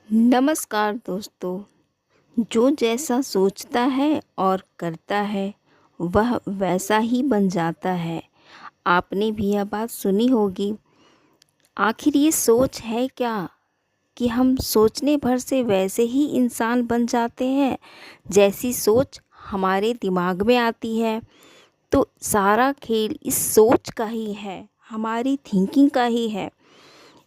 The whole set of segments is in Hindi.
नमस्कार दोस्तों। जो जैसा सोचता है और करता है वह वैसा ही बन जाता है। आपने भी यह बात सुनी होगी। आखिर ये सोच है क्या कि हम सोचने भर से वैसे ही इंसान बन जाते हैं जैसी सोच हमारे दिमाग में आती है। तो सारा खेल इस सोच का ही है, हमारी थिंकिंग का ही है।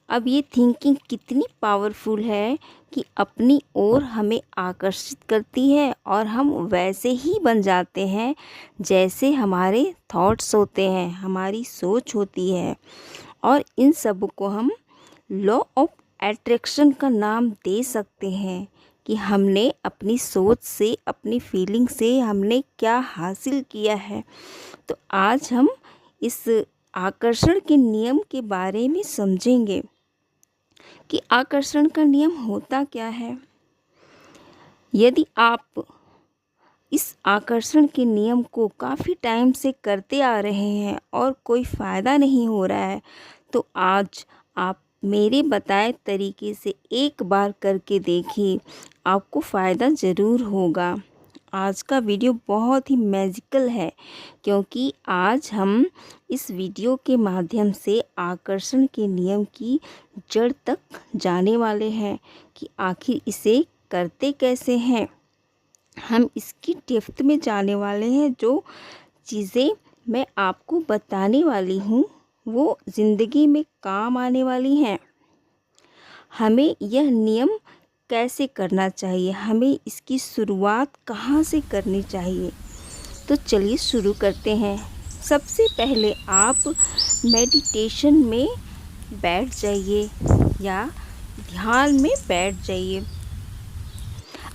अब ये थिंकिंग कितनी पावरफुल है कि अपनी ओर हमें आकर्षित करती है और हम वैसे ही बन जाते हैं जैसे हमारे थॉट्स होते हैं, हमारी सोच होती है। और इन सब को हम लॉ ऑफ अट्रैक्शन का नाम दे सकते हैं कि हमने अपनी सोच से, अपनी फीलिंग से हमने क्या हासिल किया है। तो आज हम इस आकर्षण के नियम के बारे में समझेंगे कि आकर्षण का नियम होता क्या है। यदि आप इस आकर्षण के नियम को काफ़ी टाइम से करते आ रहे हैं और कोई फ़ायदा नहीं हो रहा है, तो आज आप मेरे बताए तरीके से एक बार करके देखिए, आपको फ़ायदा ज़रूर होगा। आज का वीडियो बहुत ही मैजिकल है क्योंकि आज हम इस वीडियो के माध्यम से आकर्षण के नियम की जड़ तक जाने वाले हैं कि आखिर इसे करते कैसे हैं। हम इसकी डेप्थ में जाने वाले हैं। जो चीज़ें मैं आपको बताने वाली हूँ वो ज़िंदगी में काम आने वाली हैं। हमें यह नियम कैसे करना चाहिए, हमें इसकी शुरुआत कहाँ से करनी चाहिए, तो चलिए शुरू करते हैं। सबसे पहले आप मेडिटेशन में बैठ जाइए या ध्यान में बैठ जाइए।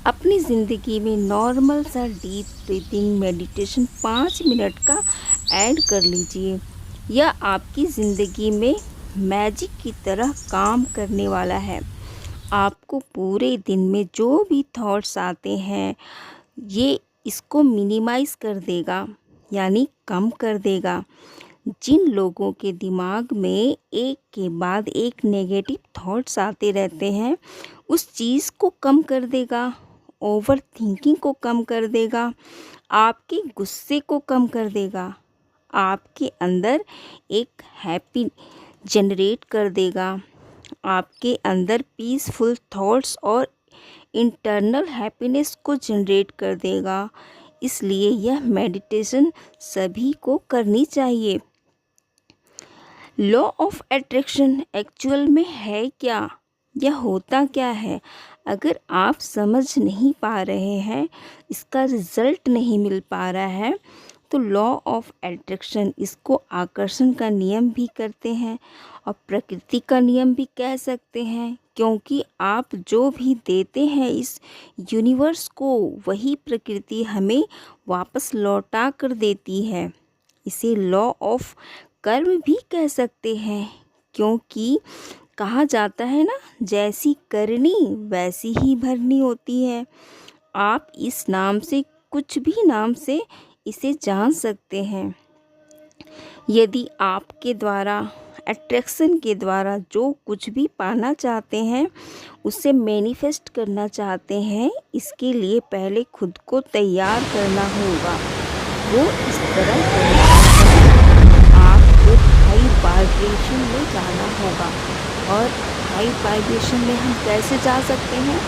अपनी ज़िंदगी में नॉर्मल सा डीप ब्रीथिंग मेडिटेशन 5 मिनट का ऐड कर लीजिए। यह आपकी ज़िंदगी में मैजिक की तरह काम करने वाला है। आपको पूरे दिन में जो भी थॉट्स आते हैं ये इसको मिनिमाइज़ कर देगा, यानी कम कर देगा। जिन लोगों के दिमाग में एक के बाद एक नेगेटिव थॉट्स आते रहते हैं उस चीज़ को कम कर देगा, ओवर थिंकिंग को कम कर देगा, आपके गुस्से को कम कर देगा, आपके अंदर एक हैप्पी जनरेट कर देगा, आपके अंदर पीसफुल थॉट्स और इंटरनल हैप्पीनेस को जनरेट कर देगा। इसलिए यह मेडिटेशन सभी को करनी चाहिए। लॉ ऑफ अट्रैक्शन एक्चुअल में है क्या, यह होता क्या है, अगर आप समझ नहीं पा रहे हैं, इसका रिज़ल्ट नहीं मिल पा रहा है, तो लॉ ऑफ अट्रैक्शन इसको आकर्षण का नियम भी करते हैं और प्रकृति का नियम भी कह सकते हैं, क्योंकि आप जो भी देते हैं इस यूनिवर्स को वही प्रकृति हमें वापस लौटा कर देती है। इसे लॉ ऑफ कर्म भी कह सकते हैं, क्योंकि कहा जाता है ना, जैसी करनी वैसी ही भरनी होती है। आप इस नाम से, कुछ भी नाम से इसे जान सकते हैं। यदि आपके द्वारा अट्रैक्शन के द्वारा जो कुछ भी पाना चाहते हैं, उसे मैनिफेस्ट करना चाहते हैं, इसके लिए पहले खुद को तैयार करना होगा। वो इस तरह करना होगा, आपको हाई वाइब्रेशन में जाना होगा। और हाई वाइब्रेशन में हम कैसे जा सकते हैं,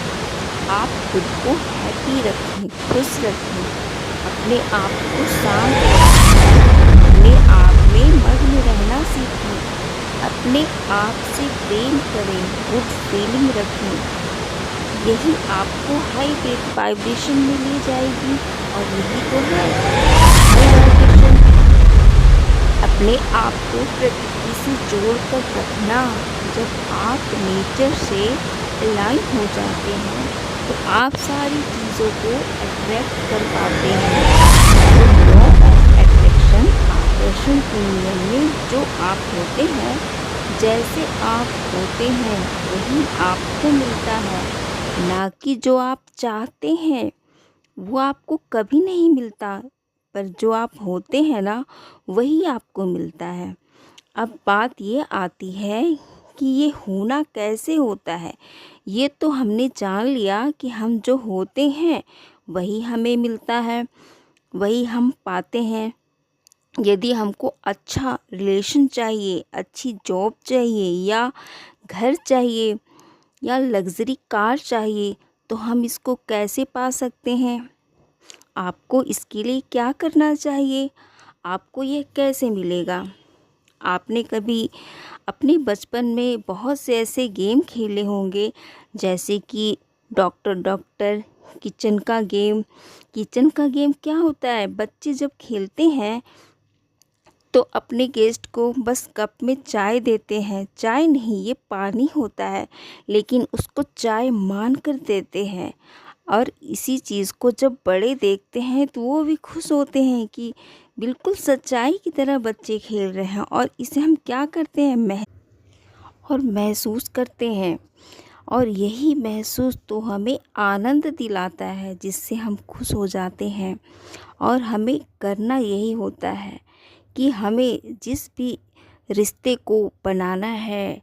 आप खुद को हैप्पी रखें, खुश रखें, अपने आप को शांत रखें, अपने आप में मग्न रहना सीखें, अपने आप से प्रेम करें, गुड फीलिंग रखें। यही आपको हाई वाइब्रेशन में ले जाएगी और यही तो है हाई वाइब्रेशन। अपने आप को प्रकृति से जोड़ कर रखना। जब आप नेचर से अलाइन हो जाते हैं तो आप सारी चीज़ों को अट्रैक्ट कर पाते हैं। तो लॉ ऑफ अट्रैक्शन, आकर्षण के नियम में जो आप होते हैं, जैसे आप होते हैं वही आपको मिलता है, ना कि जो आप चाहते हैं वो आपको कभी नहीं मिलता, पर जो आप होते हैं ना वही आपको मिलता है। अब बात ये आती है कि ये होना कैसे होता है। ये तो हमने जान लिया कि हम जो होते हैं वही हमें मिलता है, वही हम पाते हैं। यदि हमको अच्छा रिलेशन चाहिए, अच्छी जॉब चाहिए या घर चाहिए या लग्ज़री कार चाहिए, तो हम इसको कैसे पा सकते हैं? आपको इसके लिए क्या करना चाहिए? आपको ये कैसे मिलेगा? आपने कभी अपने बचपन में बहुत से ऐसे गेम खेले होंगे, जैसे कि डॉक्टर डॉक्टर, किचन का गेम। किचन का गेम क्या होता है? बच्चे जब खेलते हैं तो अपने गेस्ट को बस कप में चाय देते हैं। चाय नहीं, ये पानी होता है, लेकिन उसको चाय मान कर देते हैं। और इसी चीज़ को जब बड़े देखते हैं तो वो भी खुश होते हैं कि बिल्कुल सच्चाई की तरह बच्चे खेल रहे हैं, और इसे हम क्या करते हैं, महसूस करते हैं। और यही महसूस तो हमें आनंद दिलाता है, जिससे हम खुश हो जाते हैं। और हमें करना यही होता है कि हमें जिस भी रिश्ते को बनाना है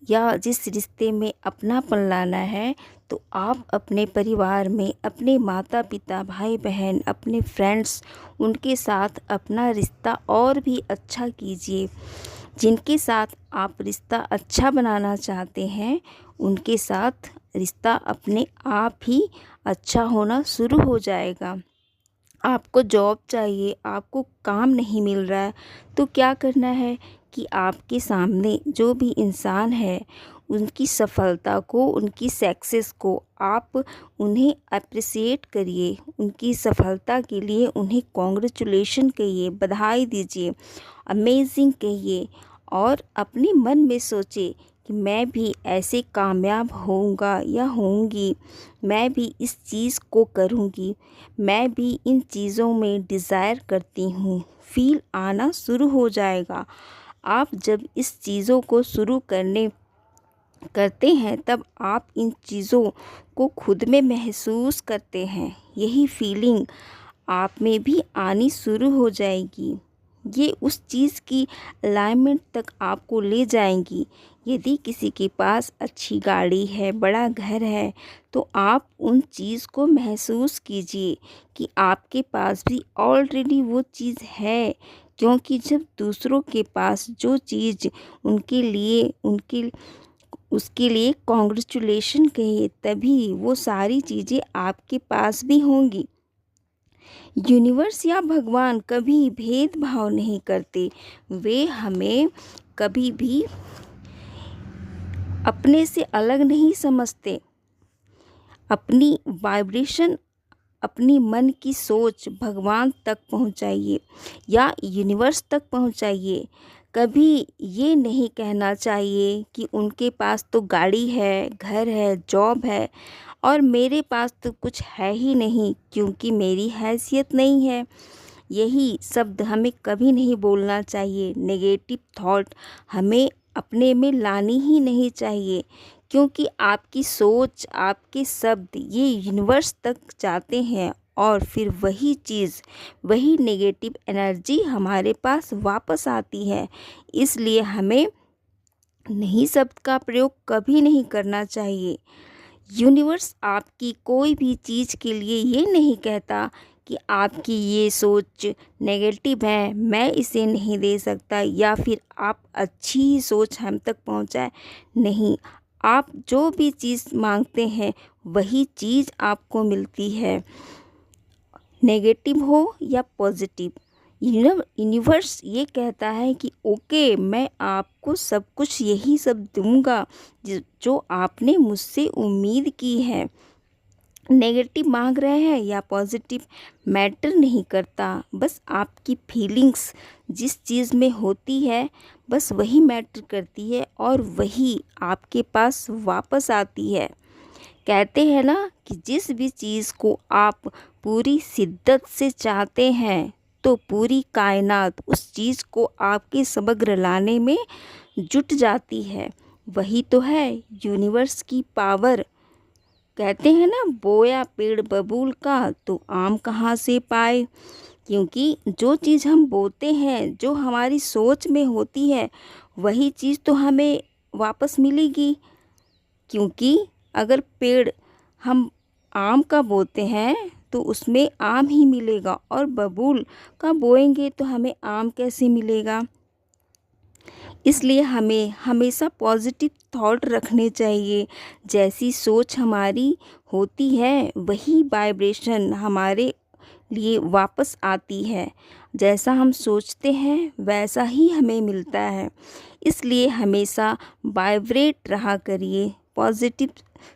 या जिस रिश्ते में अपनापन लाना है, तो आप अपने परिवार में अपने माता पिता, भाई बहन, अपने फ्रेंड्स, उनके साथ अपना रिश्ता और भी अच्छा कीजिए। जिनके साथ आप रिश्ता अच्छा बनाना चाहते हैं, उनके साथ रिश्ता अपने आप ही अच्छा होना शुरू हो जाएगा। आपको जॉब चाहिए, आपको काम नहीं मिल रहा है, तो क्या करना है कि आपके सामने जो भी इंसान है, उनकी सफलता को, उनकी सक्सेस को आप उन्हें अप्रिशिएट करिए। उनकी सफलता के लिए उन्हें कॉन्ग्रेचुलेशन कहिए, बधाई दीजिए, अमेजिंग कहिए। और अपने मन में सोचिए कि मैं भी ऐसे कामयाब होऊंगा या होऊंगी, मैं भी इस चीज़ को करूंगी, मैं भी इन चीज़ों में डिज़ायर करती हूँ। फील आना शुरू हो जाएगा। आप जब इस चीज़ों को शुरू करते हैं, तब आप इन चीज़ों को खुद में महसूस करते हैं। यही फीलिंग आप में भी आनी शुरू हो जाएगी। ये उस चीज़ की अलाइनमेंट तक आपको ले जाएंगी। यदि किसी के पास अच्छी गाड़ी है, बड़ा घर है, तो आप उन चीज़ को महसूस कीजिए कि आपके पास भी ऑलरेडी वो चीज़ है। क्योंकि जब दूसरों के पास जो चीज़ उनके लिए उसके लिए कॉन्ग्रेचुलेशन कहिए, तभी वो सारी चीज़ें आपके पास भी होंगी। यूनिवर्स या भगवान कभी भेदभाव नहीं करते। वे हमें कभी भी अपने से अलग नहीं समझते। अपनी वाइब्रेशन, अपनी मन की सोच भगवान तक पहुंचाइए या यूनिवर्स तक पहुंचाइए। कभी ये नहीं कहना चाहिए कि उनके पास तो गाड़ी है, घर है, जॉब है, और मेरे पास तो कुछ है ही नहीं, क्योंकि मेरी हैसियत नहीं है। यही शब्द हमें कभी नहीं बोलना चाहिए। नेगेटिव थॉट हमें अपने में लानी ही नहीं चाहिए, क्योंकि आपकी सोच, आपके शब्द ये यूनिवर्स तक जाते हैं, और फिर वही चीज़, वही नेगेटिव एनर्जी हमारे पास वापस आती है। इसलिए हमें नहीं शब्द का प्रयोग कभी नहीं करना चाहिए। यूनिवर्स आपकी कोई भी चीज़ के लिए ये नहीं कहता कि आपकी ये सोच नेगेटिव है, मैं इसे नहीं दे सकता, या फिर आप अच्छी ही सोच हम तक पहुंचाए। नहीं, आप जो भी चीज़ मांगते हैं वही चीज़ आपको मिलती है, नेगेटिव हो या पॉजिटिव। यूनिवर्स ये कहता है कि ओके, मैं आपको सब कुछ यही सब दूंगा जो आपने मुझसे उम्मीद की है। नेगेटिव मांग रहे हैं या पॉजिटिव, मैटर नहीं करता। बस आपकी फीलिंग्स जिस चीज़ में होती है, बस वही मैटर करती है, और वही आपके पास वापस आती है। कहते हैं ना कि जिस भी चीज़ को आप पूरी शिद्दत से चाहते हैं, तो पूरी कायनात उस चीज़ को आपके समग्र लाने में जुट जाती है। वही तो है यूनिवर्स की पावर। कहते हैं ना, बोया पेड़ बबूल का तो आम कहाँ से पाए। क्योंकि जो चीज़ हम बोते हैं, जो हमारी सोच में होती है, वही चीज़ तो हमें वापस मिलेगी। क्योंकि अगर पेड़ हम आम का बोते हैं तो उसमें आम ही मिलेगा, और बबूल का बोएंगे तो हमें आम कैसे मिलेगा। इसलिए हमें हमेशा पॉजिटिव थॉट रखने चाहिए। जैसी सोच हमारी होती है वही वाइब्रेशन हमारे लिए वापस आती है। जैसा हम सोचते हैं वैसा ही हमें मिलता है। इसलिए हमेशा वाइब्रेट रहा करिए, पॉजिटिव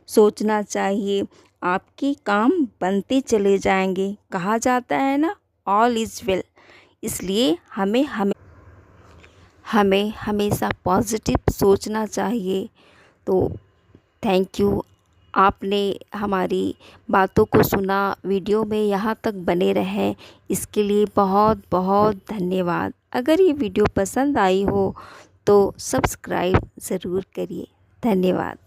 सोचना चाहिए, आपके काम बनते चले जाएंगे। कहा जाता है ना, ऑल इज़ वेल। इसलिए हमें हमेशा पॉजिटिव सोचना चाहिए। तो थैंक यू, आपने हमारी बातों को सुना, वीडियो में यहाँ तक बने रहें, इसके लिए बहुत बहुत धन्यवाद। अगर ये वीडियो पसंद आई हो तो सब्सक्राइब ज़रूर करिए। धन्यवाद।